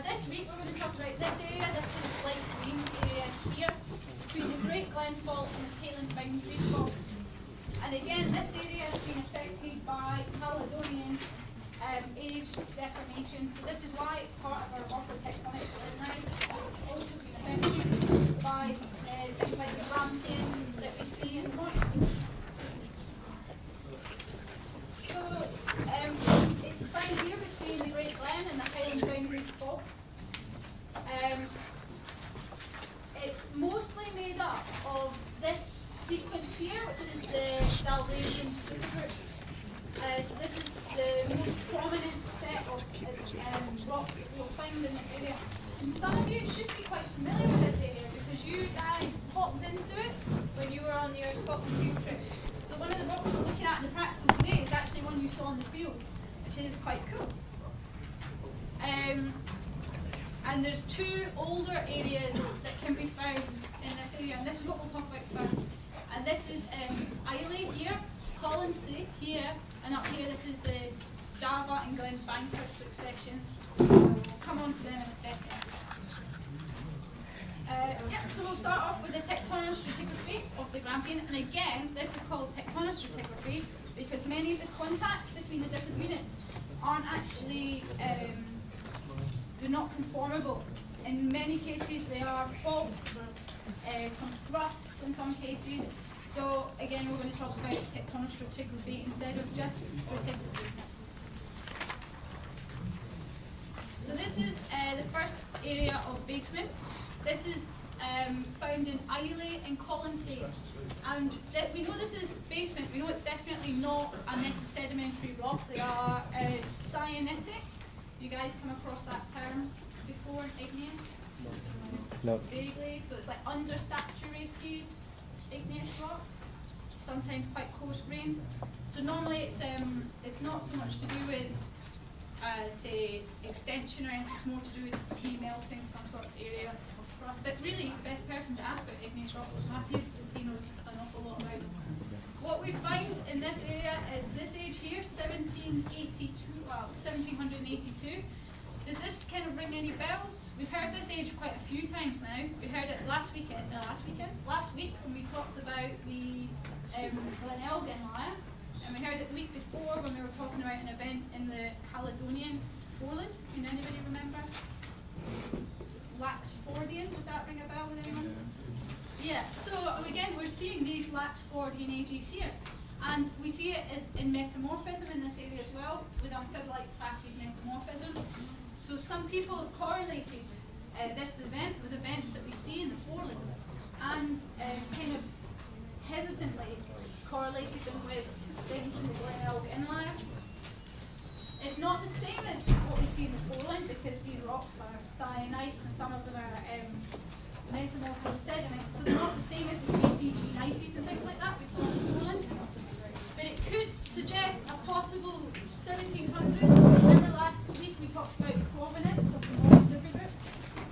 This week we're going to talk about this area, this kind of light green area here, between the Great Glen Fault and the Highland Boundary Fault. And again, this area has been affected by Caledonian age deformation, so this is why it's part of our orthotectonic line. It's also been affected by things like the Grampian that we see in the north. So it's found here between the Great Glen and the Highland Boundary Fault. It's mostly made up of this sequence here, which is the Dalradian supergroup. So this is the most prominent set of rocks that you'll find in this area. And some of you should be quite familiar with this area because you guys popped into it when you were on your Scotland field trip. So one of the rocks we're looking at in the practical today is actually one you saw in the field, which is quite cool. And there's two older areas that can be found in this area, and this is what we'll talk about first. And this is Islay here, Colonsay here, and up here this is the Dava and Glenbanker succession. So we'll come on to them in a second. So we'll start off with the tectonostratigraphy of the Grampian, and again, this is called tectonostratigraphy because many of the contacts between the different units aren't actually they're not conformable. In many cases they are faults, some thrusts in some cases. So again, we're going to talk about tectonostratigraphy instead of just stratigraphy. So this is the first area of basement. This is found in Islay and Colonsay. And we know this is basement, we know it's definitely not a metasedimentary rock, they are cyanitic. You guys come across that term before, igneous? No. Vaguely, so it's like undersaturated igneous rocks, sometimes quite coarse-grained. So normally it's not so much to do with, say, extension or anything, it's more to do with remelting some sort of area of crust. But really, the best person to ask about igneous rocks is Matthew, since he knows an awful lot about it. What we find in this area is this age here, 1782. Does this kind of ring any bells? We've heard this age quite a few times now. We heard it last week when we talked about the Lionel line, and we heard it the week before when we were talking about an event in the Caledonian foreland. Can anybody remember? Laxfordian, does that ring a bell with anyone? Yeah, so again, we're seeing these Laxfordian ages here. And we see it as in metamorphism in this area as well, with amphibolite facies metamorphism. So some people have correlated this event with events that we see in the foreland, and kind of hesitantly correlated them with things in the Glenelg inlier. It's not the same as what we see in the foreland because these rocks are cyanites and some of them are metamorphosed sediments, so they're not the same as the TTG gneisses and things like that we saw in the foreland. But it could suggest a possible 1700. Remember last week we talked about provenance of the North supergroup?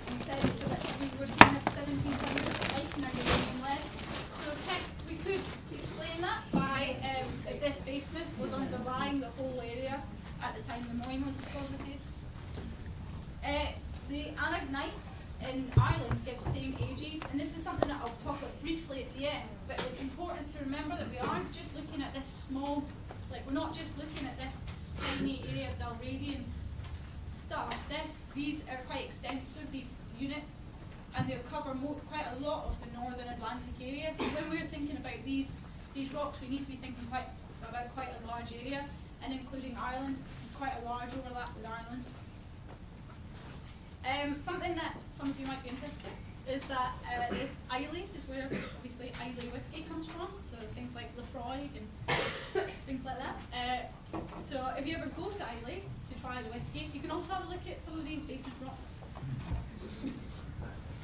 We said that we were seeing a 1700 spike in our uranium lead. So we could explain that by if this basement was underlying the whole area at the time the mine was deposited. The anagneiss in Ireland gives same ages, and this is something that I'll talk about briefly at the end, but it's important to remember that we aren't just looking at this small, we're not just looking at this tiny area of Dalradian stuff. These are quite extensive, these units, and they'll cover quite a lot of the northern Atlantic area. So when we're thinking about these rocks, we need to be thinking about quite a large area, and including Ireland. There's quite a large overlap with Ireland. Something that some of you might be interested in is that this Islay is where obviously Islay whiskey comes from, so things like Lefroy and things like that. So if you ever go to Islay to try the whiskey, you can also have a look at some of these basement rocks.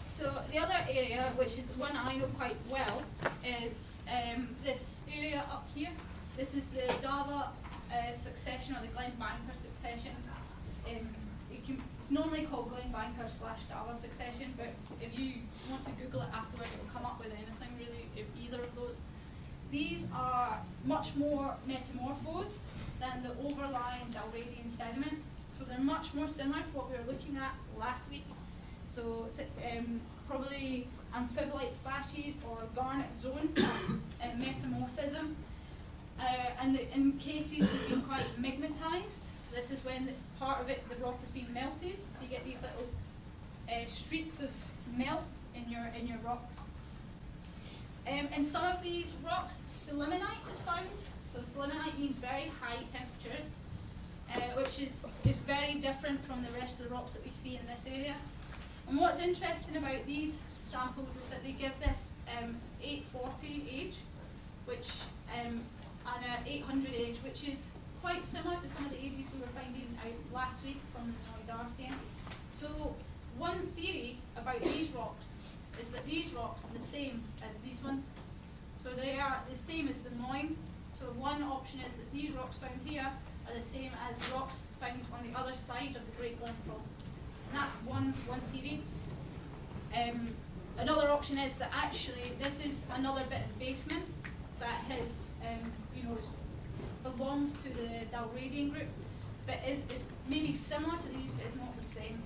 So the other area, which is one I know quite well, is this area up here. This is the Dava succession, or the Glenbanker succession. It's normally called Glenbanker / Dava succession, but if you want to Google it afterwards, it will come up with anything really, either of those. These are much more metamorphosed than the overlying Dalradian sediments. So they're much more similar to what we were looking at last week. So probably amphib-like facies or garnet zone metamorphism. And in cases they've been quite magnetized. So this is when part of it, the rock has been melted. So you get these little streaks of melt in your rocks. In some of these rocks, sillimanite is found. So sillimanite means very high temperatures, which is very different from the rest of the rocks that we see in this area. And what's interesting about these samples is that they give this 840 age, which and an 800 age, which is quite similar to some of the ages we were finding out last week from the Neodartian. So one theory about these rocks is that these rocks are the same as these ones. So they are the same as the Moyne. So one option is that these rocks found here are the same as rocks found on the other side of the Great Glen Fault. And that's one theory. Another option is that actually this is another bit of basement that has, belongs to the Dalradian group, but is maybe similar to these, but is not the same.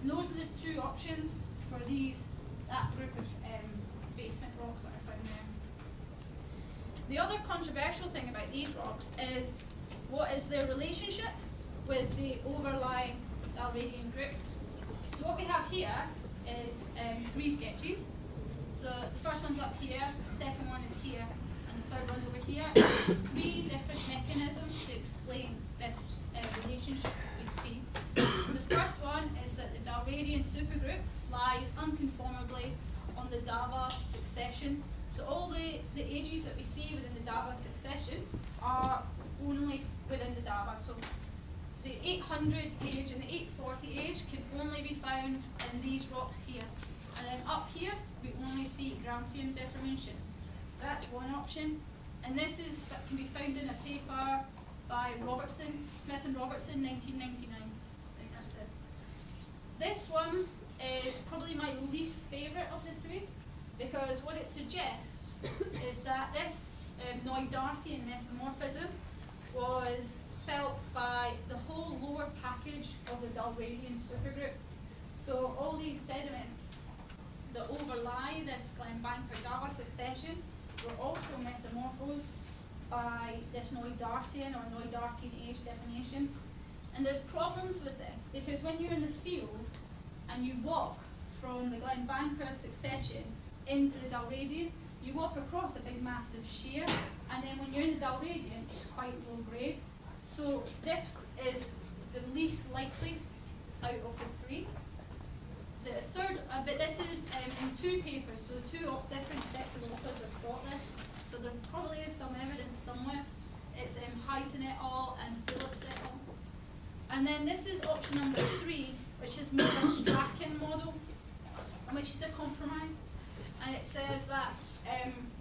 And those are the two options for that group of basement rocks that are found there. The other controversial thing about these rocks is what is their relationship with the overlying Dalradian group. So what we have here is 3 sketches. So the first one's up here, the second one is here, and the third one's over here. There's 3 different mechanisms to explain this relationship that we see. The first one is that the Dalradian supergroup lies unconformably on the Dava succession. So all the ages that we see within the Dava succession are only within the Dava. So the 800 age and the 840 age can only be found in these rocks here. And then up here, we only see Grampian deformation. So that's one option. And this can be found in a paper by Smith and Robertson, 1999. I think that's it. This one is probably my least favourite of the 3, because what it suggests is that this Neodartian metamorphism was felt by the whole lower package of the Dalradian supergroup. So all these sediments that overlie this Glenbanker Dava succession were also metamorphosed by this Neodartian or Neodartian age deformation. And there's problems with this, because when you're in the field and you walk from the Glenbanker succession into the Dalradian, you walk across a big massive shear, and then when you're in the Dalradian, it's quite low grade. So this is the least likely out of the 3. The third, but this is in 2 papers, so 2 different sets of authors have got this. So there probably is some evidence somewhere. It's Huyton et al. And Phillips et al. And then this is option number 3, which is more a Strachan model, which is a compromise. And it says that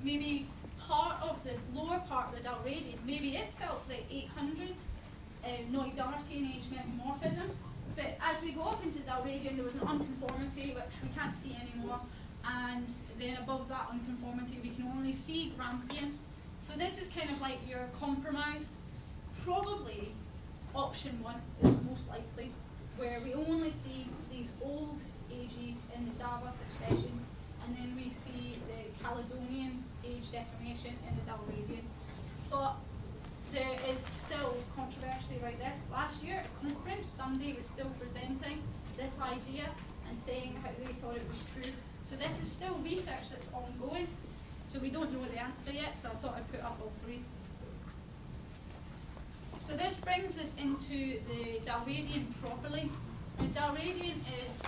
maybe part of the lower part of the Dalradian, maybe it felt the 800 Neodartian age metamorphism, but as we go up into the Dalradian, there was an unconformity which we can't see anymore, and then above that unconformity we can only see Grampian. So this is kind of like your compromise. Probably option 1 is the most likely, where we only see these old ages in the Dava succession, and then we see the Caledonian age deformation in the Dalradian. But there is still controversy about this. Last year at conference, somebody was still presenting this idea and saying how they thought it was true. So this is still research that's ongoing. So we don't know the answer yet, so I thought I'd put up all 3. So this brings us into the Dalradian properly. The Dalradian is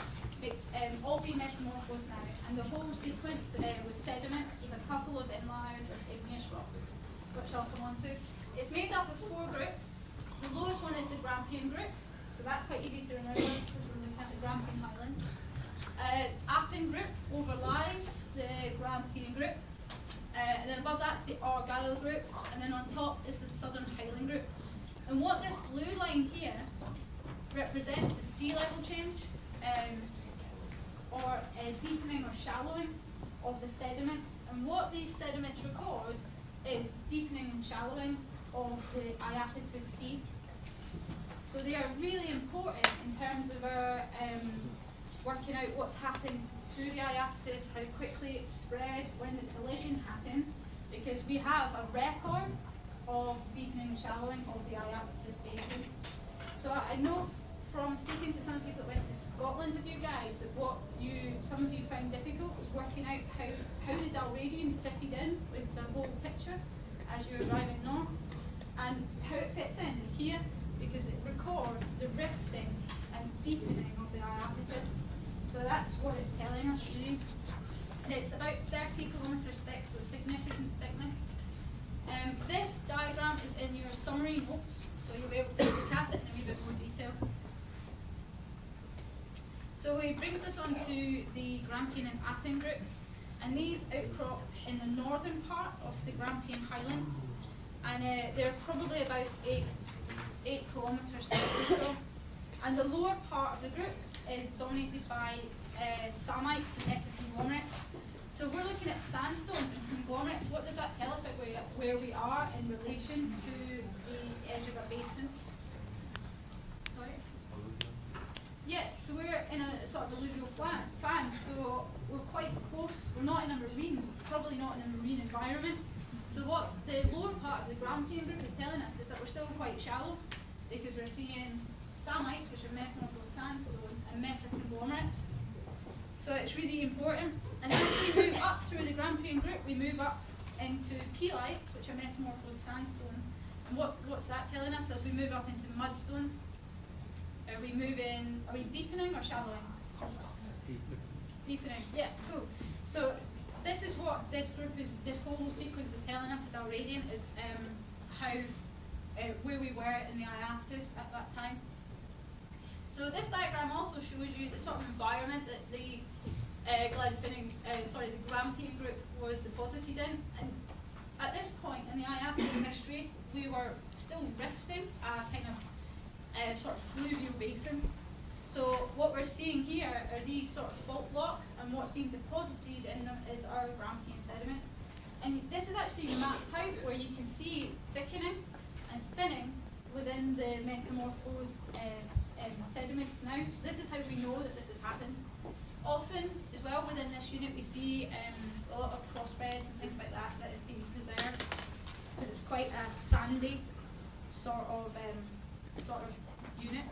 all being metamorphosed now, and the whole sequence was sediments with a couple of inliers of igneous rocks, which I'll come on to. It's made up of 4 groups. The lowest one is the Grampian group, so that's quite easy to remember because we're looking at the Grampian Highlands. Appin group overlies the Grampian group, and then above that's the Argyll group, and then on top is the Southern Highland group. And what this blue line here represents is sea level change, or deepening or shallowing of the sediments. And what these sediments record is deepening and shallowing of the Iapetus Sea. So they are really important in terms of our working out what's happened to the Iapetus, how quickly it's spread, when the collision happened, because we have a record of deepening and shallowing of the Iapetus basin. So I know from speaking to some people that went to Scotland with you guys that what some of you found difficult was working out how the Dalradian fitted in with the whole picture as you were driving north. And how it fits in is here because it records the rifting and deepening of the Iapetus. So that's what it's telling us really. And it's about 30 kilometres thick, so significant thickness. This diagram is in your summary notes, so you'll be able to look at it in a wee bit more detail. So it brings us on to the Grampian and Appin groups, and these outcrop in the northern part of the Grampian Highlands, and they're probably about 8 kilometres thick or so. And the lower part of the group is dominated by samites and metaconglomerates. So we're looking at sandstones and conglomerates. What does that tell us about where we are in relation to the edge of a basin? Sorry? Yeah, so we're in a sort of alluvial fan, so we're quite close. We're not in a marine, probably not in a marine environment. So what the lower part of the Grampian group is telling us is that we're still quite shallow because we're seeing samites, which are metamorphosed sandstones, and metaconglomerates. So it's really important. And as we move up through the Grampian group, we move up into peelites, which are metamorphosed sandstones. And what's that telling us as we move up into mudstones? Are we deepening or shallowing? Deepening, yeah, cool. So this is what this whole sequence is telling us at Dalradian is where we were in the Iapetus at that time. So this diagram also shows you the sort of environment that the the Grampian group was deposited in. And at this point in the Iapetus history, we were still rifting a kind of sort of fluvial basin. So what we're seeing here are these sort of fault blocks, and what's being deposited in them is our Grampian sediments. And this is actually mapped out where you can see thickening and thinning within the metamorphosed sediments now. So this is how we know that this has happened. Often, as well, within this unit we see a lot of crossbeds and things like that that have been preserved because it's quite a sandy sort of unit.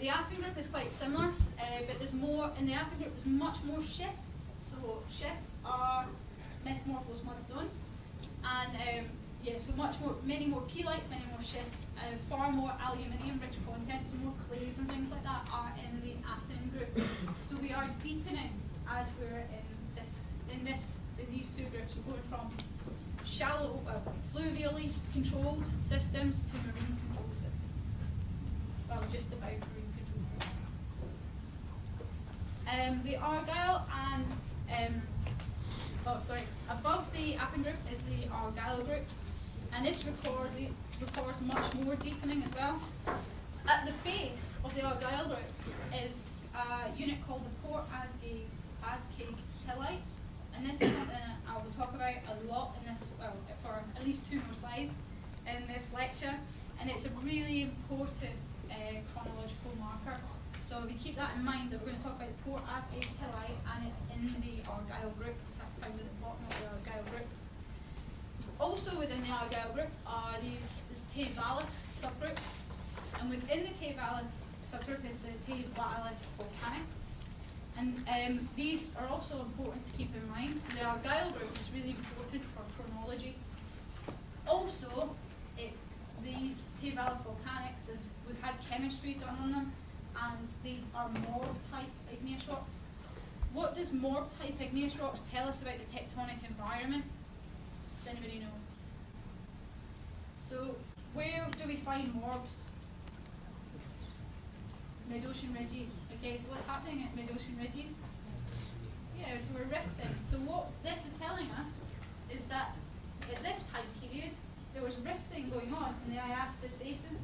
The Appin group is quite similar, but there's more in the Appin group. There's much more schists. So schists are metamorphosed mudstones, and so many more peelites, many more schists, far more aluminium-rich contents, more clays and things like that are in the Appin group. So we are deepening as we're in these two groups. We're going from shallow, fluvially controlled systems to marine controlled systems. Well, just about marine controlled systems. The Argyll and above the Appin group is the Argyll group, and this records much more deepening as well. At the base of the Argyll group is a unit called the Port Ascaig Tillite, and this is something I will talk about a lot in this, for at least 2 more slides in this lecture, and it's a really important chronological marker. So if you keep that in mind, that we're going to talk about the Port Ascaig Tillite, and it's in the Argyll group. It's found at the bottom of the Argyll group. Also within the Argyll group are this Tay Valley subgroup, and within the Tay Valley subgroup is the Tay Valley volcanics. And these are also important to keep in mind. So the Argyll group is really important for chronology. Also, these Tay Valley volcanics, we've had chemistry done on them, and they are morb-type igneous rocks. What does morb-type igneous rocks tell us about the tectonic environment? Does anybody know? So, where do we find morbs? Mid-ocean ridges. Okay, so what's happening at mid-ocean ridges? Yeah, so we're rifting. So what this is telling us is that at this time period, there was rifting going on in the Iapetus basin.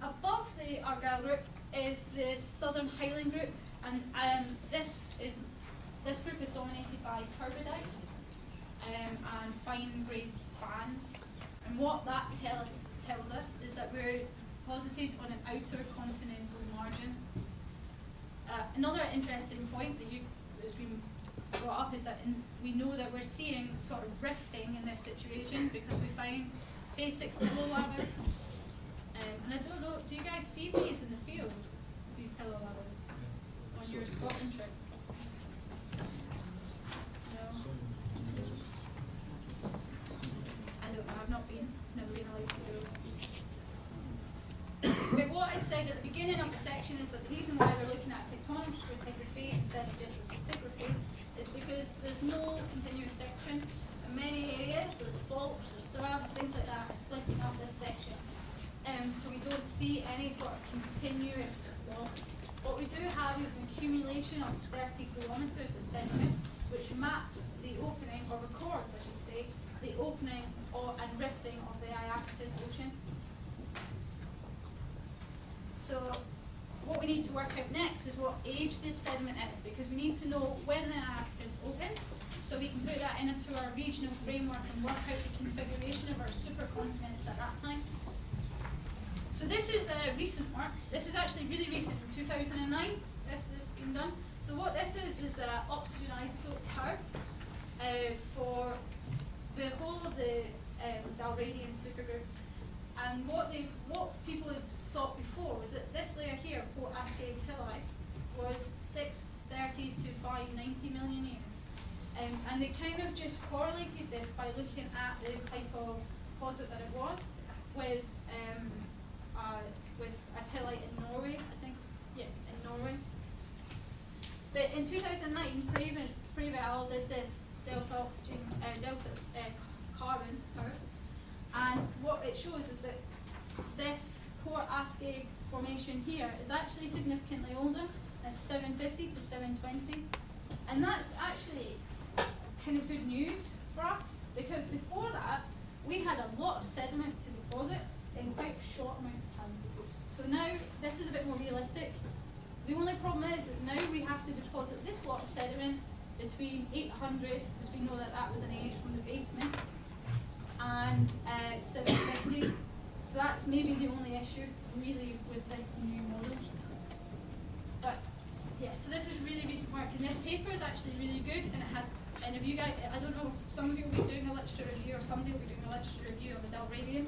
Above the Argyll group is the Southern Highland group, and this group is dominated by turbidites. and fine-grained fans. And what that tells us is that we're deposited on an outer continental margin. Another interesting point that's been brought up is that we know that we're seeing sort of rifting in this situation because we find basic pillow lavas. And I don't know, do you guys see these in the field, these pillow lavas, on your Scotland trip? No? I don't know, I've not been, never been allowed to go. But what I'd said at the beginning of the section is that the reason why we're looking at tectonic stratigraphy instead of just stratigraphy is because there's no continuous section. In many areas, there's faults, there's thrust, things like that are splitting up this section. So we don't see any sort of continuous wall. What we do have is an accumulation of 30 kilometres of sediment, which maps the opening, or records, I should say, the opening and rifting of the Iapetus Ocean. So what we need to work out next is what age this sediment is, because we need to know when the Iapetus opened, so we can put that into our regional framework and work out the configuration of our supercontinents at that time. So this is recent work. This is actually really recent, in 2009 this has been done. So what this is oxygen isotope curve for the whole of the Dalradian supergroup. And what people had thought before was that this layer here, Port Ascaig Tilly, was 630 to 590 million years. And they kind of just correlated this by looking at the type of deposit that it was with a tillite in Norway, I think. Yes, in Norway. But in 2009, Preval did this delta carbon curve, and what it shows is that this Port Ascaig formation here is actually significantly older. It's 750 to 720, and that's actually kind of good news for us, because before that we had a lot of sediment to deposit in quite a short amount of time. So now this is a bit more realistic. The only problem is that now we have to deposit this lot of sediment between 800, because we know that that was an age from the basement, and 750. So that's maybe the only issue really with this new model. But yeah, so this is really recent work, and this paper is actually really good, and it has, and if you guys, I don't know, some of you will be doing a literature review, or somebody will be doing a literature review of the Dalradian.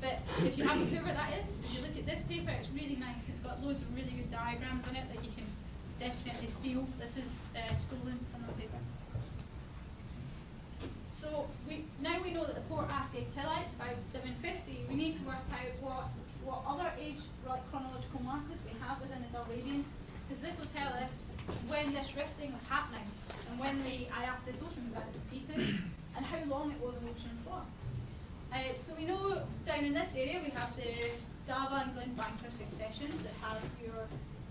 But if you haven't heard what that is, if you look at this paper, it's really nice. It's got loads of really good diagrams in it that you can definitely steal. This is stolen from the paper. So now we know that the Port Ascaig Tilly is about 750. We need to work out what other age chronological markers we have within the Dalradian, because this will tell us when this rifting was happening and when the Iapetus Ocean was at its deepest and how long it was an ocean for. So we know down in this area we have the Dava and Glenbanker successions that have your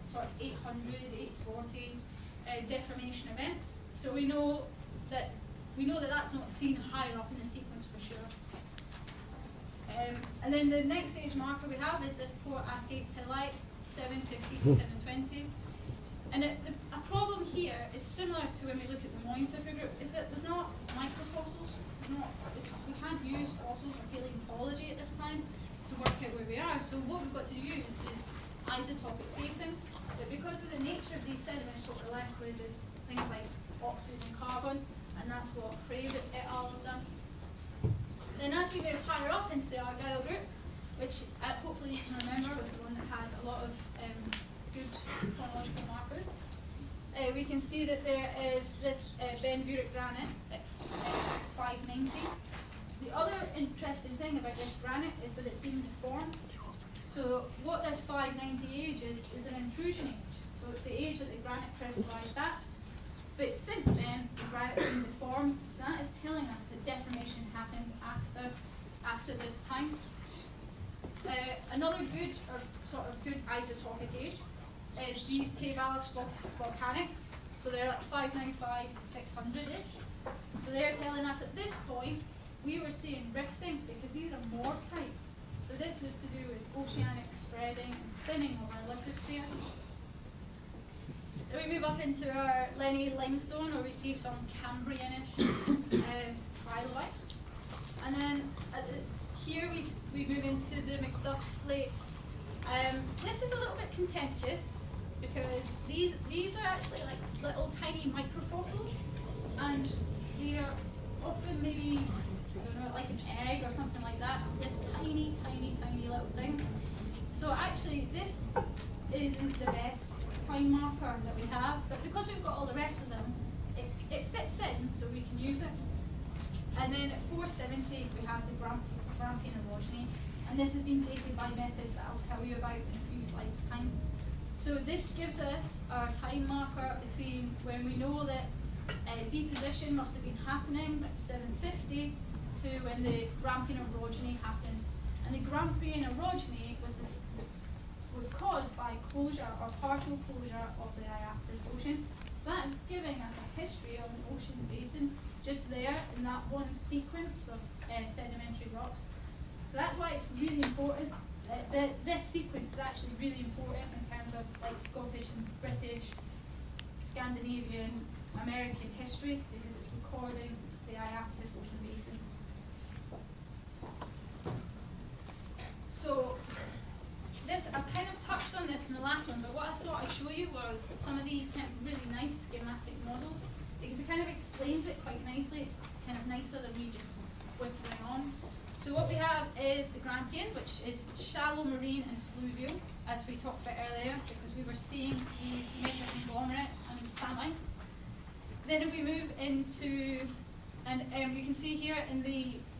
sort of 800, 840 deformation events. So we know that that's not seen higher up in the sequence for sure. And then the next age marker we have is this Port Ascaig Tilly, 750 to 720. And a problem here is similar to when we look at the Moyne supergroup, is that there's not microfossils. We can't use fossils or paleontology at this time to work out where we are. So what we've got to use is isotopic dating. But because of the nature of these sediments, what we're left with is things like oxygen and carbon, and that's what Crave et al. Have done. Then as we move higher up into the Argyll group, which hopefully you can remember was the one that had a lot of good chronological markers, we can see that there is this Ben Burek granite at 590. The other interesting thing about this granite is that it's been deformed. So what this 590 age is an intrusion age. So it's the age that the granite crystallized at. But since then, the granite's been deformed, so that is telling us that deformation happened after this time. Another good, or sort of good isotopic age is these Tevalis volcanics. So they're like 595 to 600-ish. So they're telling us at this point, we were seeing rifting because these are morph type. So this was to do with oceanic spreading and thinning of our lithosphere. Then we move up into our Lenny limestone, where we see some Cambrian-ish trilobites. And then here we move into the McDuff slate. This is a little bit contentious because these are actually like little tiny microfossils, and they are often maybe, I don't know, like an egg or something like that. This tiny, tiny, tiny little thing. So actually this isn't the best time marker that we have, but because we've got all the rest of them, it fits in, so we can use it. And then at 470 we have the Grampian orogeny, and this has been dated by methods that I'll tell you about in a few slides' time. So this gives us our time marker between when we know that deposition must have been happening at 750 to when the Grampian orogeny happened. And the Grampian orogeny was caused by closure or partial closure of the Iaptus Ocean. So that is giving us a history of an ocean basin just there in that one sequence of sedimentary rocks. So that's why it's really important. This sequence is actually really important in terms of like Scottish and British, Scandinavian, American history, because it's recording the Iaptus Ocean basin. So I kind of touched on this in the last one, but what I thought I'd show you was some of these kind of really nice schematic models, because it kind of explains it quite nicely. It's kind of nicer than me just whittling on. So what we have is the Grampian, which is shallow marine and fluvial, as we talked about earlier, because we were seeing these metaconglomerates and samites. Then if we move into, and we can see here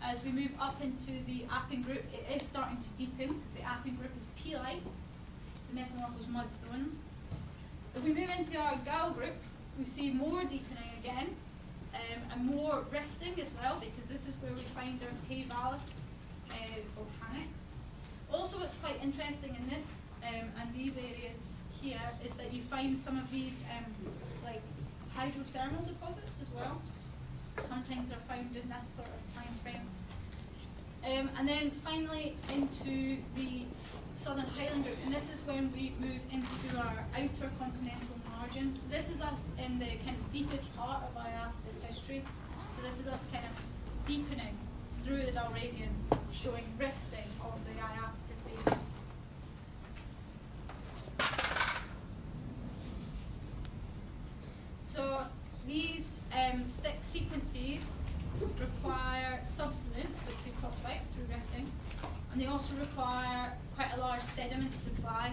as we move up into the Appin group, it is starting to deepen, because the Appin group is peelites, so metamorphosed mudstones. If we move into our Gal group, we see more deepening again, and more rifting as well, because this is where we find our Tay Valley volcanics. Also, what's quite interesting in this and these areas here is that you find some of these like hydrothermal deposits as well. Sometimes they're found in this sort of time frame. And then finally into the Southern Highland group, and this is when we move into our outer continental margin. So this is us in the kind of deepest part of Iaptus history. So this is us kind of deepening through the Dalradian, showing rifting of the Iaptus basin. So these thick sequences require subsidence, which we've talked about through rifting, and they also require quite a large sediment supply.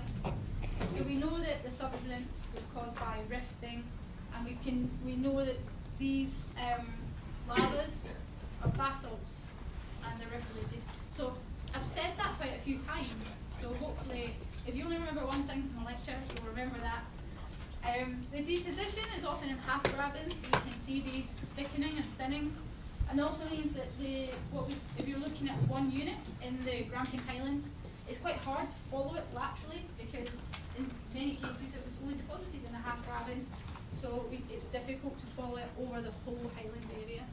So we know that the subsidence was caused by rifting, and we know that these lavas are basalts and they're rift related. So I've said that quite a few times, so hopefully if you only remember one thing from my lecture, you'll remember that. The deposition is often in half gravins, so you can see these thickening and thinnings. And also means that if you're looking at one unit in the Grampian Highlands, it's quite hard to follow it laterally, because in many cases it was only deposited in a half graven, so it's difficult to follow it over the whole Highland area.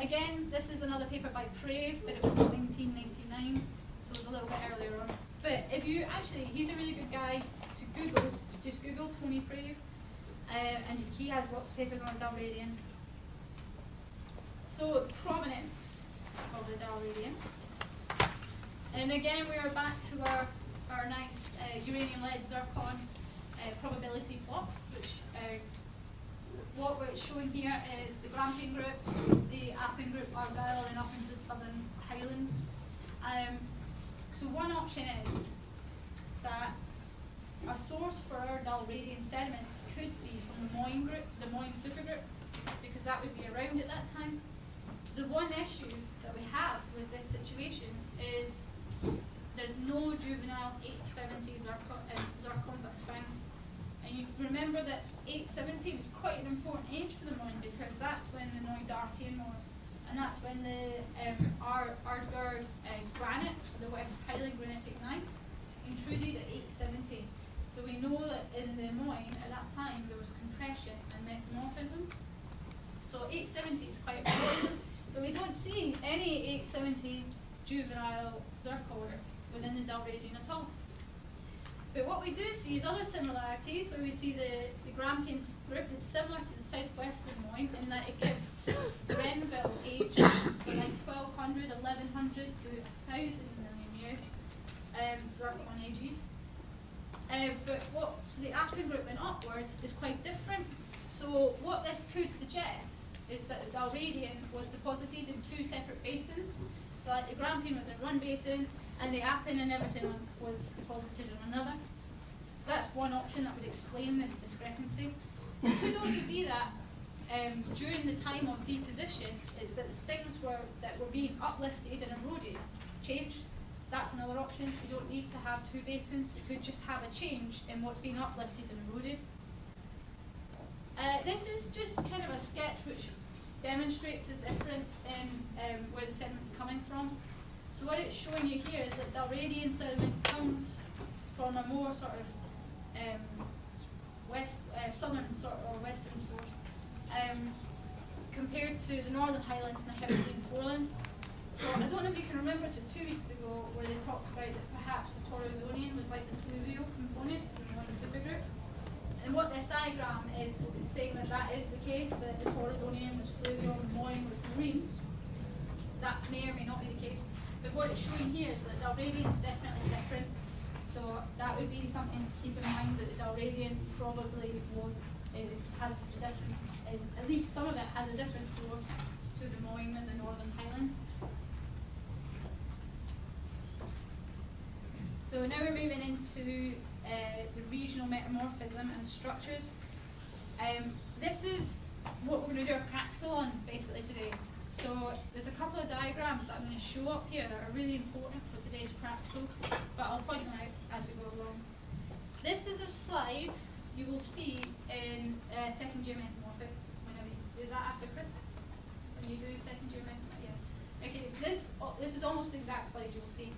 Again, this is another paper by Prave, but it was in 1999, so it was a little bit earlier on. But if you he's a really good guy to Google. Just Google Tony Prave, and he has lots of papers on the Dalradian. So, provenance of the Dalradian. And again, we are back to our nice uranium-lead zircon probability plots, which what we're showing here is the Grampian group, the Appin group, Argyll, and up into the Southern Highlands. So one option is that a source for our Dalradian sediments could be from the Moyne group, the Moyne supergroup, because that would be around at that time. The one issue that we have with this situation is there's no juvenile 870 zircons that are found. And you remember that 870 was quite an important age for the Moyne, because that's when the Moy-Dartian was. And that's when the Ardgur granite, so the West Highland granitic gneiss, intruded at 870. So we know that in the Moyne at that time there was compression and metamorphism. So 870 is quite important, but we don't see any 870 juvenile zircons within the Dalradian at all. But what we do see is other similarities, where we see the Grampian group is similar to the southwest of Moyne in that it gives Grenville age, so like 1200, 1100 to 1000 million years, Zircon ages. But what the Appin group went upwards is quite different. So what this could suggest is that the Dalradian was deposited in two separate basins. So like the Grampian was in one basin, and the Appin and everything was deposited in another. So that's one option that would explain this discrepancy. It could also be that during the time of deposition, it's that the things that were being uplifted and eroded changed. That's another option. You don't need to have two basins. You could just have a change in what's being uplifted and eroded. This is just kind of a sketch which demonstrates the difference in where the sediment's coming from. So what it's showing you here is that Dalradian sediment comes from a more sort of southern sort or western source, compared to the Northern Highlands and the Hebridean foreland. So I don't know if you can remember to 2 weeks ago where they talked about that perhaps the Torridonian was like the fluvial component to the Moyne supergroup. And what this diagram is saying that that is the case, that the Torridonian was fluvial and Moyne was marine. That may or may not be the case. But what it's showing here is that Dalradian is definitely different. So that would be something to keep in mind, that the Dalradian probably has different, at least some of it has a different source to the Moyne and the Northern Highlands. So now we're moving into the regional metamorphism and structures. This is what we're going to do a practical on basically today. So there's a couple of diagrams that I'm going to show up here that are really important for today's practical, but I'll point them out as we go along. This is a slide you will see in second year metamorphics. Whenever is that after Christmas? When you do second year metamorphics? Yeah. Okay, so this is almost the exact slide you will see.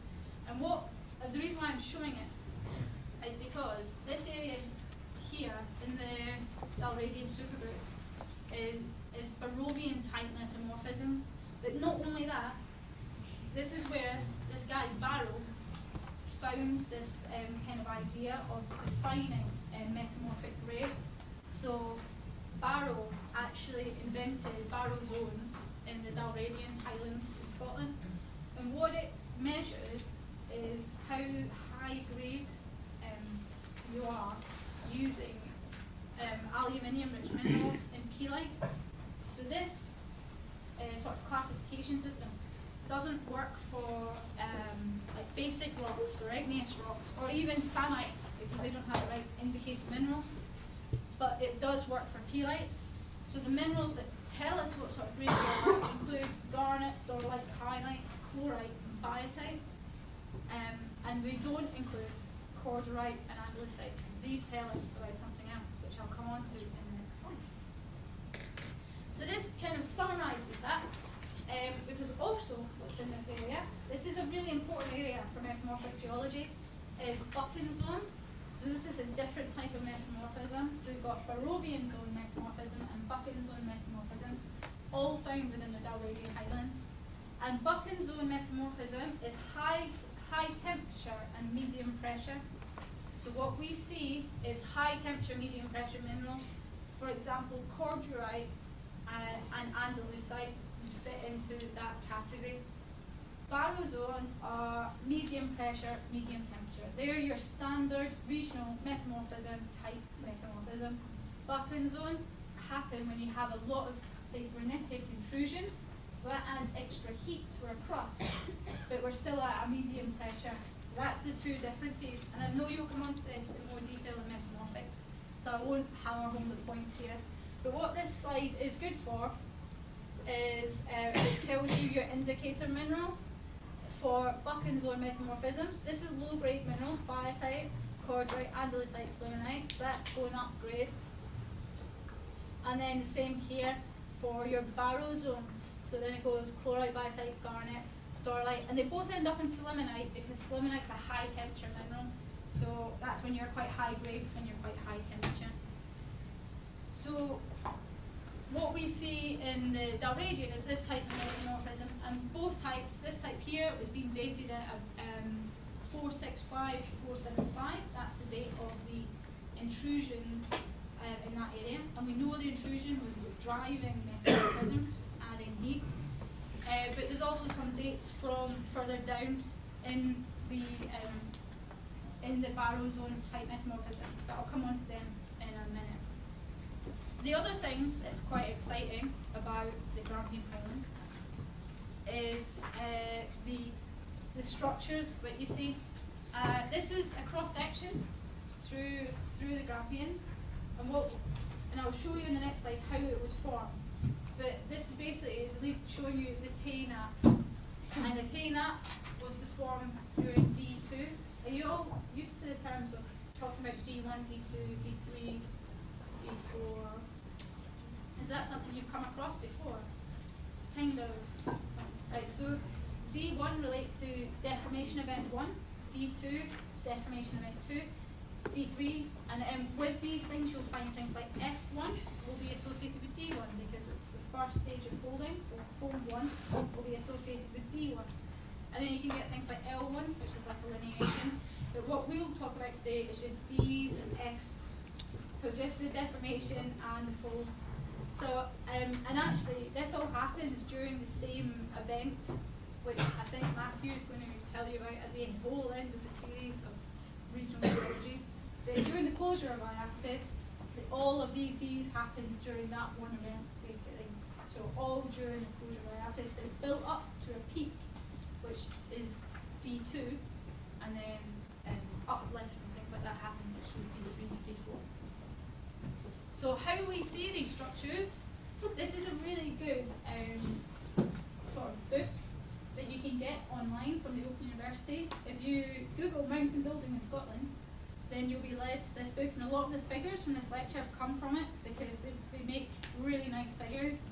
And the reason why I'm showing it is because this area here in the Dalradian supergroup is Barrovian type metamorphisms. But not only that, this is where this guy Barrow found this kind of idea of defining metamorphic grade. So Barrow actually invented Barrow zones in the Dalradian Highlands in Scotland, and what it measures is how high grade you are using aluminium rich minerals in peelites. So this sort of classification system doesn't work for like basic rocks or igneous rocks or even sanites, because they don't have the right indicated minerals, but it does work for peelites. So the minerals that tell us what sort of grade they are include garnet, storlite, kyanite, chlorite, and biotite, and we don't include cordierite and andalusite, because these tell us about something else, which I'll come on to in the next slide. So this kind of summarises that, because also what's in this area, this is a really important area for metamorphic geology, is Buchan zones. So this is a different type of metamorphism. So we've got Barrovian zone metamorphism and Buchan zone metamorphism, all found within the Dalradian Highlands. And Buchan zone metamorphism is high temperature and medium pressure. So what we see is high temperature, medium pressure minerals. For example, cordierite and andalusite would fit into that category. Barrow zones are medium pressure, medium temperature. They're your standard regional metamorphism type metamorphism. Buchan zones happen when you have a lot of, say, granitic intrusions. So that adds extra heat to our crust, but we're still at a medium pressure. So that's the two differences. And I know you'll come on to this in more detail in metamorphics, so I won't hammer home the point here. But what this slide is good for is it tells you your indicator minerals for Buchan zone metamorphisms. This is low-grade minerals, biotite, cordierite, andalusite, slimonite. So that's going up grade. And then the same here for your Barrow zones. So then it goes chlorite, biotite, garnet, storlite, and they both end up in slimonite because slimonite's a high temperature mineral. So that's when you're quite high grades, when you're quite high temperature. So what we see in the Dalradian is this type of metamorphism, and both types, this type here was being dated at 465 to 475, that's the date of the intrusions in that area. And we know the intrusion was driving metamorphism because it was adding heat. But there's also some dates from further down in the barozone type metamorphism, but I'll come on to them in a minute. The other thing that's quite exciting about the Grampian Highlands is the structures that you see. This is a cross section through the Grampians, and I'll show you in the next slide how it was formed. But this is basically showing you the Tay Nap, and the Tay Nap was to form during D2. Are you all used to the terms of talking about D1, D2, D3, D4? Is that something you've come across before? Kind of. Right, so D1 relates to deformation event 1, D2, deformation event 2, D3, and with these things you'll find things like F1 will be associated with D1 because it's the first stage of folding, so fold 1 will be associated with D1. And then you can get things like L1, which is like a lineation, but what we'll talk about today is just D's and F's, so just the deformation and the fold. So, and actually this all happens during the same event, which I think Matthew is going to tell you about at the whole end of the series of regional geology. During the closure of Iapetus, all of these Ds happened during that one event, basically. So all during the closure of Iapetus, but it built up to a peak, which is D2, and then uplift and things like that happened, which was D3 and D4. So how we see these structures, this is a really good sort of book that you can get online from the Open University. If you Google mountain building in Scotland, then you'll be led to this book, and a lot of the figures from this lecture have come from it because they make really nice figures.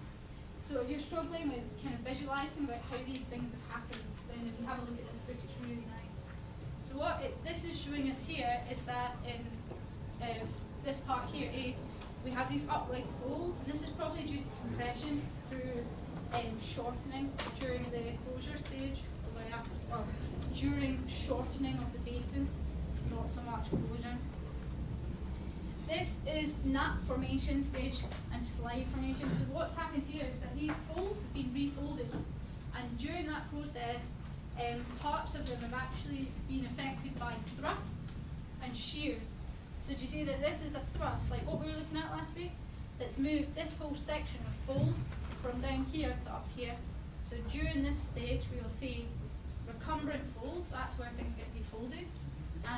So if you're struggling with kind of visualising about how these things have happened, then if you have a look at this book, it's really nice. So what this is showing us here is that in this part here, A, we have these upright folds, and this is probably due to compression through shortening during the closure stage, or during shortening of the basin, not so much closure. This is nap formation stage and slide formation. So what's happened here is that these folds have been refolded, and during that process, parts of them have actually been affected by thrusts and shears. So do you see that this is a thrust, like what we were looking at last week, that's moved this whole section of fold from down here to up here. So during this stage we will see recumbrant folds, that's where things get refolded,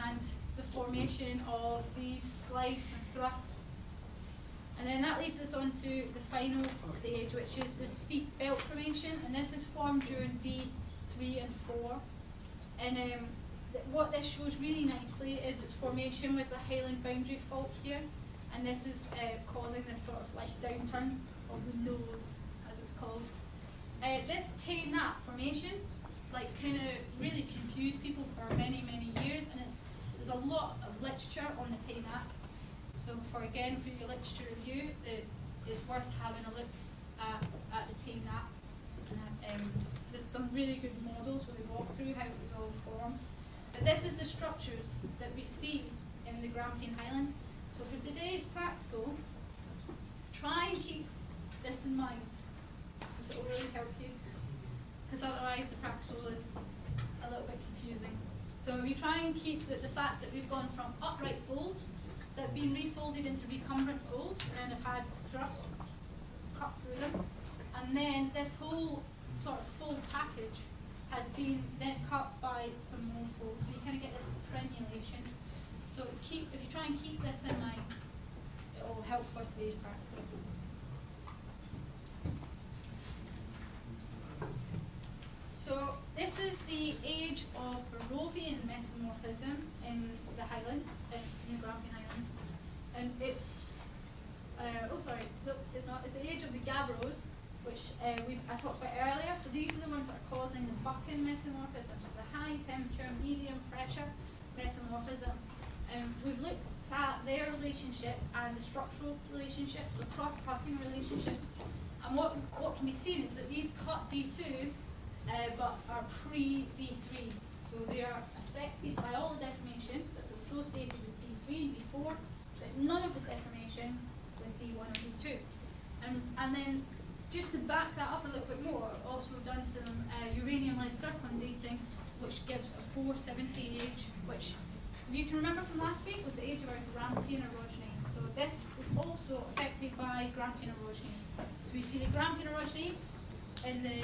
and the formation of these slides and thrusts. And then that leads us on to the final stage, which is the steep belt formation, and this is formed during D3 and 4. And what this shows really nicely is its formation with the Highland boundary fault here, and this is causing this sort of like downturn of the nose, as it's called. This Tay Nap formation like kind of really confused people for many years, and there's a lot of literature on the Tay Nap. So for your literature review, it's worth having a look at the Tay Nap. And there's some really good models where they walk through how it was all formed. But this is the structures that we see in the Grampian Highlands. So for today's practical, try and keep this in mind, because it will really help you. Because otherwise the practical is a little bit confusing. So if you try and keep the fact that we've gone from upright folds that have been refolded into recumbrant folds and have had thrusts cut through them, and then this whole sort of fold package has been then cut by some more folds, so you kind of get this crenulation. So if you try and keep this in mind, it will help for today's practical. So this is the age of Barovian metamorphism in the Highlands, in the Grampian Highlands, and it's it's the age of the Gabbros, which I talked about earlier. So these are the ones that are causing the Buchan metamorphism, so the high temperature, medium pressure metamorphism. We've looked at their relationship and the structural relationships, so cross-cutting relationships. And what can be seen is that these cut D2, but are pre-D3. So they are affected by all the deformation that's associated with D3 and D4, but none of the deformation with D1 or D2. And then, just to back that up a little bit more, I've also done some uranium-lead zircon dating, which gives a 470 age, which, if you can remember from last week, was the age of our Grampian orogeny. So this is also affected by Grampian orogeny. So we see the Grampian orogeny in the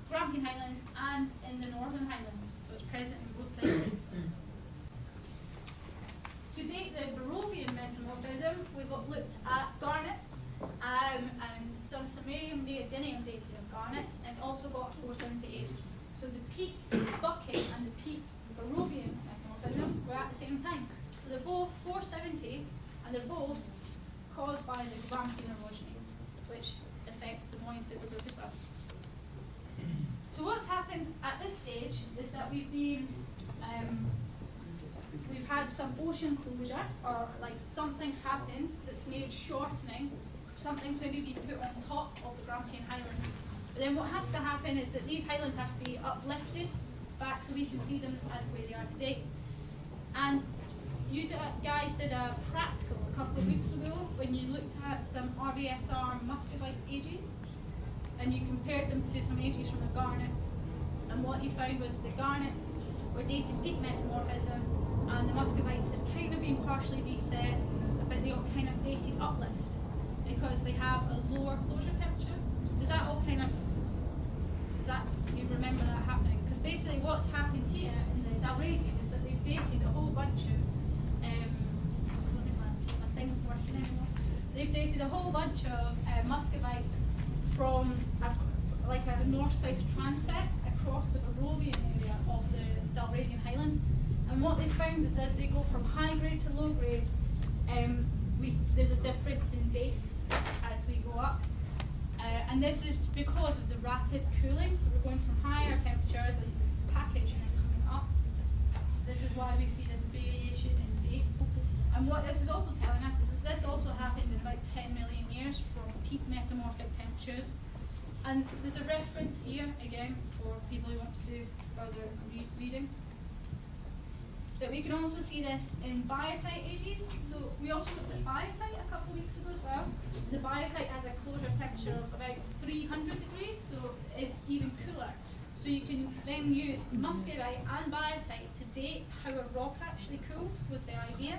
Grampian Highlands and in the Northern Highlands, so it's present in both places. To date the Barovian metamorphism, we've looked at garnets and done samarium neodymium dating of garnets, and also got 478. So the peak bucket and the peak Barovian metamorphism were at the same time. So they're both 470, and they're both caused by the Grampian orogeny, which affects the Moyen supergroup as well. So what's happened at this stage is that we've had some ocean closure, or like something's happened that's made shortening, something's maybe been put on top of the Grampian Highlands. But then what has to happen is that these highlands have to be uplifted back so we can see them as the way they are today. And you guys did a practical a couple of weeks ago when you looked at some RVSR muscovite ages, and you compared them to some ages from a garnet, and what you found was the garnets were dated peak metamorphism, and the muscovites had kind of been partially reset, but they all kind of dated uplift because they have a lower closure temperature. Does that all kind of, you remember that happening? Because basically what's happened here in the Dalradian is that they've dated a whole bunch of, my thing's working anymore. They've dated a whole bunch of muscovites from like a north-south transect across the Barovian area of the Dalradian Highlands. And what they found is as they go from high grade to low grade, there's a difference in dates as we go up. And this is because of the rapid cooling. So we're going from higher temperatures, like package, and then coming up. So this is why we see this variation in dates. And what this is also telling us is that this also happened in about 10 million years from peak metamorphic temperatures. And there's a reference here, again, for people who want to do further reading. But we can also see this in biotite ages. So we also looked at biotite a couple of weeks ago as well. The biotite has a closure temperature of about 300 degrees, so it's even cooler. So you can then use muscovite and biotite to date how a rock actually cools, was the idea.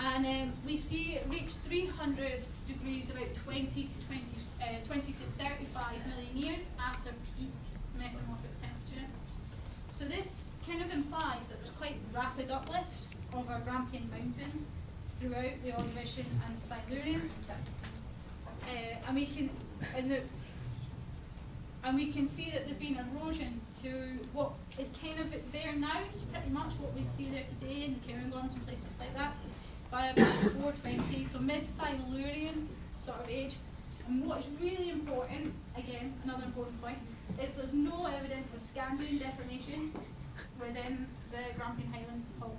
And we see it reach 300 degrees about 20 to 35 million years after peak metamorphic temperature. So this kind of implies that there's quite rapid uplift of our Grampian mountains throughout the Ordovician and the Silurian. And we can see that there's been erosion to what is kind of there now, is pretty much what we see there today in the Cairngorms and places like that, by about 420, so mid-Silurian sort of age. And what is really important, again, another important point, is there's no evidence of Scandian deformation within the Grampian Highlands at all.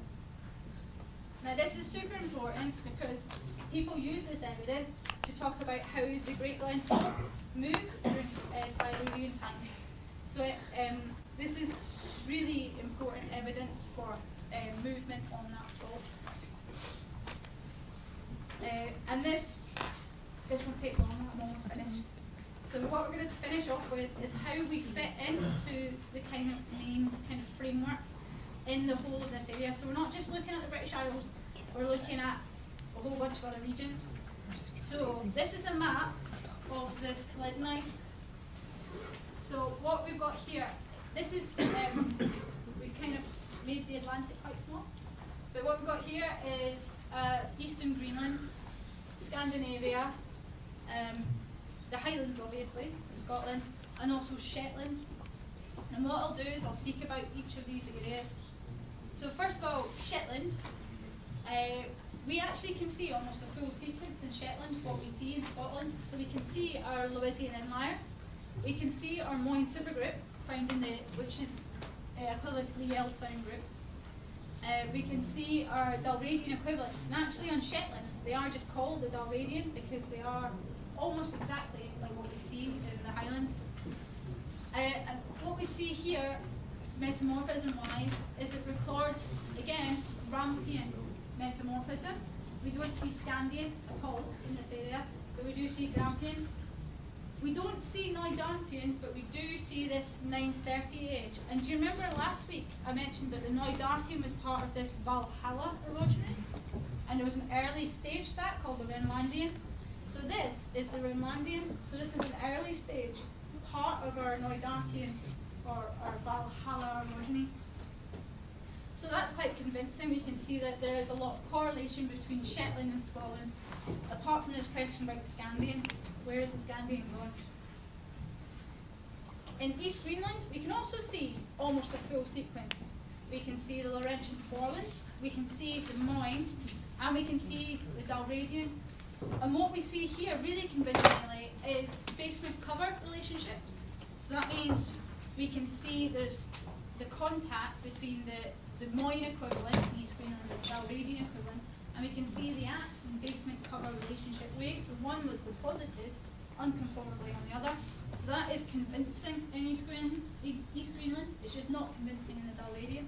Now this is super important because people use this evidence to talk about how the Great Glen Fault moved during Silurian times. So this is really important evidence for movement on that fault. And this won't take long, I'm almost finished. So what we're going to finish off with is how we fit into the kind of main kind of framework in the whole of this area. So we're not just looking at the British Isles, we're looking at a whole bunch of other regions. So this is a map of the Caledonites. So what we've got here, this is, we've kind of made the Atlantic quite small. But what we've got here is eastern Greenland, Scandinavia, the Highlands obviously, Scotland, and also Shetland. And what I'll do is I'll speak about each of these areas. So first of all, Shetland. We actually can see almost a full sequence in Shetland of what we see in Scotland. So we can see our Lewisian inliers. We can see our Moyen supergroup found in which is equivalent to the Yell Sound group. We can see our Dalradian equivalents, and actually on Shetland they are just called the Dalradian because they are almost exactly like what we see in the Highlands. And what we see here, metamorphism-wise, is it records, again, Grampian metamorphism. We don't see Scandian at all in this area, but we do see Grampian. We don't see Neudartian, but we do see this 930 age. And do you remember last week I mentioned that the Neudartian was part of this Valhalla orogeny? And there was an early stage to that called the Rhinelandian. So this is the Rhinelandian. So this is an early stage, part of our Neudartian or our Valhalla orogeny. So that's quite convincing. We can see that there is a lot of correlation between Shetland and Scotland. Apart from this question about the Scandian, where is the Scandian gone? In East Greenland, we can also see almost a full sequence. We can see the Laurentian Foreland, we can see the Moyne, and we can see the Dalradian. And what we see here, really convincingly, is basement cover relationships. So that means we can see there's the contact between the Moyne equivalent in East Greenland and the Dalradian equivalent, and we can see the act and basement cover relationship way. So one was deposited unconformably on the other. So that is convincing in East Greenland. It's just not convincing in the Dalradian.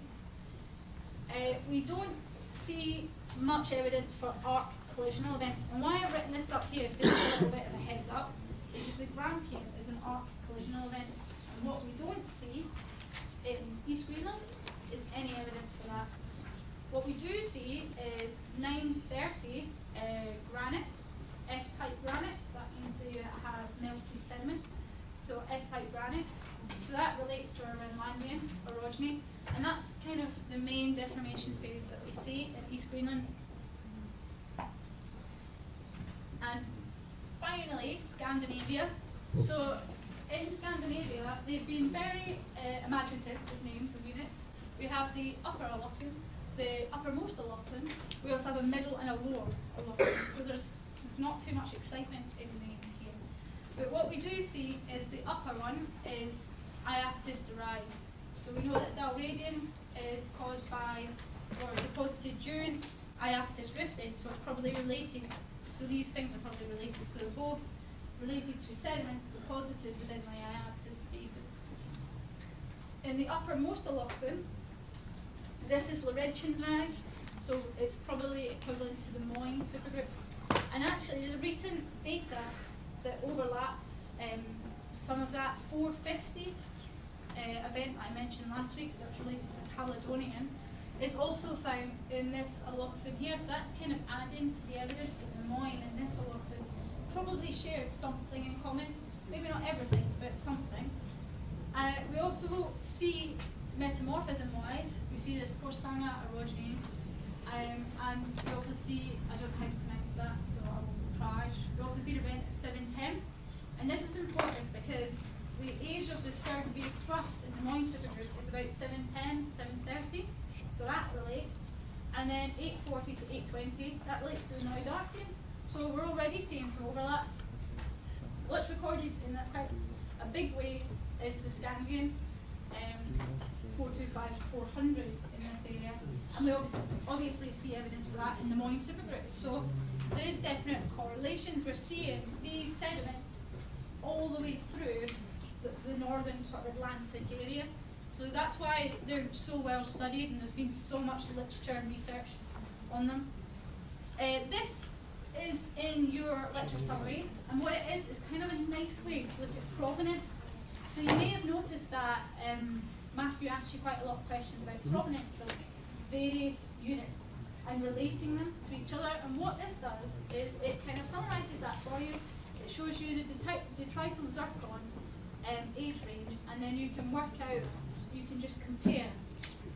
We don't see much evidence for arc collisional events. And why I've written this up here is to give a little bit of a heads up, because the Grampian is an arc collisional event. And what we don't see in East Greenland is any evidence for that. What we do see is 930 granites, S-type granites. That means they have melted sediment. So S-type granites. So that relates to our Rhinelandian orogeny. And that's kind of the main deformation phase that we see in East Greenland. And finally, Scandinavia. So in Scandinavia, they've been very imaginative with names of units. We have the upper Alochen, the uppermost Alochen. We also have a middle and a lower Alochen. So there's not too much excitement in names here. But what we do see is the upper one is Iapetus derived. So we know that Dalradian is caused by, or deposited during Iapetus rifting, so it's probably related. So these things are probably related. So they're both related to sediments deposited within the Iapetus basin. In the uppermost Alochen, this is Laurentian derived, so it's probably equivalent to the Moyne supergroup. And actually, there's recent data that overlaps some of that 450 event I mentioned last week that's related to Caledonian is also found in this Alochen here. So that's kind of adding to the evidence that the Moyne and this Alochen probably shared something in common. Maybe not everything, but something. We also see metamorphism-wise, we see this Porsanga orogeny, and we also see, I don't know how to pronounce that, so I will try. We also see the event of 710, and this is important because the age of the Sturgeon thrust in the Moyne supergroup is about 710, 730, so that relates. And then 840 to 820, that relates to the Neudartian, so we're already seeing some overlaps. What's recorded in quite a big way is the Scandian, 425 to 400 in this area, and we obviously see evidence for that in the Moyne supergroup. So there is definite correlations. We're seeing these sediments all the way through the northern sort of Atlantic area. So that's why they're so well studied, and there's been so much literature and research on them. This is in your lecture summaries, and what it is kind of a nice way to look at provenance. So you may have noticed that Matthew asked you quite a lot of questions about provenance of various units and relating them to each other, and what this does is it kind of summarises that for you. It shows you the detrital zircon age range, and then you can work out, you can just compare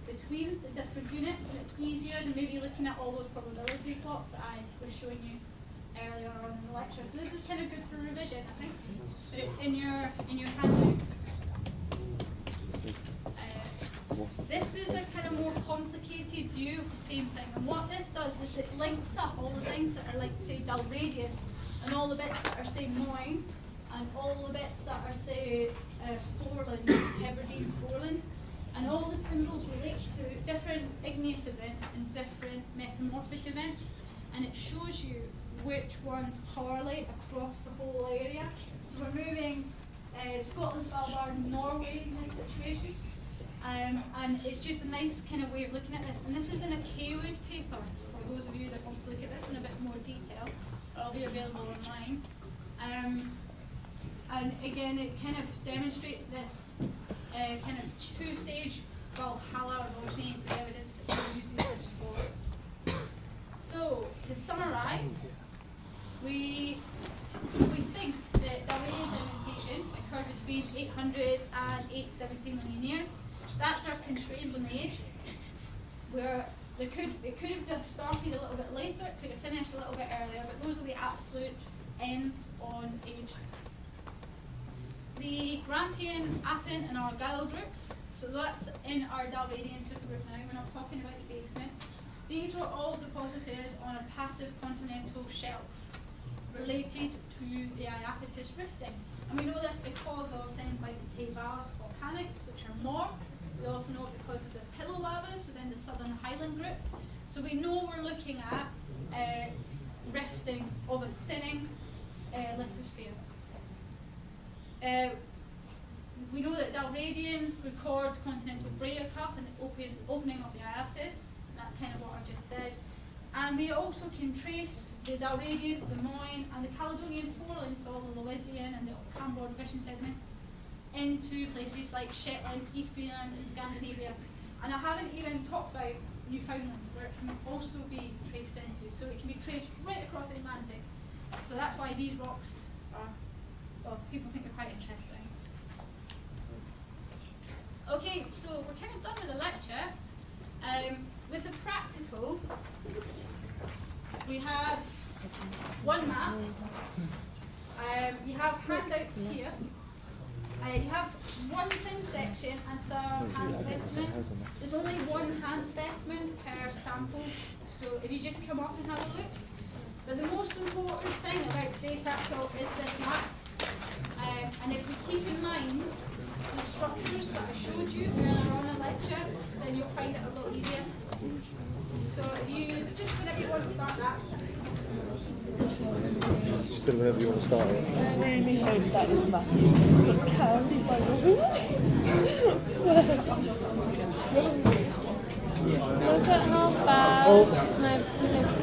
between the different units, and it's easier than maybe looking at all those probability plots that I was showing you earlier on in the lecture. So this is kind of good for revision, I think. But it's in your handouts. This is a kind of more complicated view of the same thing, and what this does is it links up all the things that are like, say, Dalradian, and all the bits that are, say, Moyne, and all the bits that are, say, Foreland, Hebridean Foreland, and all the symbols relate to different igneous events and different metamorphic events, and it shows you which ones correlate across the whole area. So we're moving Scotland, Svalbard, Norway in this situation, And it's just a nice kind of way of looking at this. And this is in a K-Wood paper, for those of you that want to look at this in a bit more detail. It'll be available online. And again, it kind of demonstrates this kind of two-stage Valhalla of originates the evidence that we're using this for. So, to summarise, we think that Darwinian sedimentation occurred between 800 and 870 million years. That's our constraints on the age. Where it could have just started a little bit later, it could have finished a little bit earlier, but those are the absolute ends on age. The Grampian, Appin and Argyll groups, so that's in our Dalmatian supergroup now, we're not talking about the basement. These were all deposited on a passive continental shelf related to the Iapetus rifting. And we know this because of things like the Teva volcanics, which are more. We also know it because of the pillow lavas within the southern highland group. So we know we're looking at rifting of a thinning lithosphere. We know that Dalradian records continental breakup and the opening of the Iapetus. That's kind of what I just said. And we also can trace the Dalradian, the Moyne, and the Caledonian forelands, all the Lewisian and the Cambridge Division sediments, into places like Shetland, East Greenland, and Scandinavia. And I haven't even talked about Newfoundland, where it can also be traced into. So it can be traced right across the Atlantic. So that's why these rocks are, well, people think they're quite interesting. Okay, so we're kind of done with the lecture. With the practical, we have one map. You have handouts here. You have one thin section and some hand specimens. There's only one hand specimen per sample, so if you just come up and have a look. But the most important thing about today's practical is this map. And if we keep in mind the structures that I showed you earlier on in the lecture, then you'll find it a lot easier. So if you just whenever you want to start that. Just whenever you want to start it. I really hope that is Matthew's because it's got candy by the way. Look at how bad my bliss.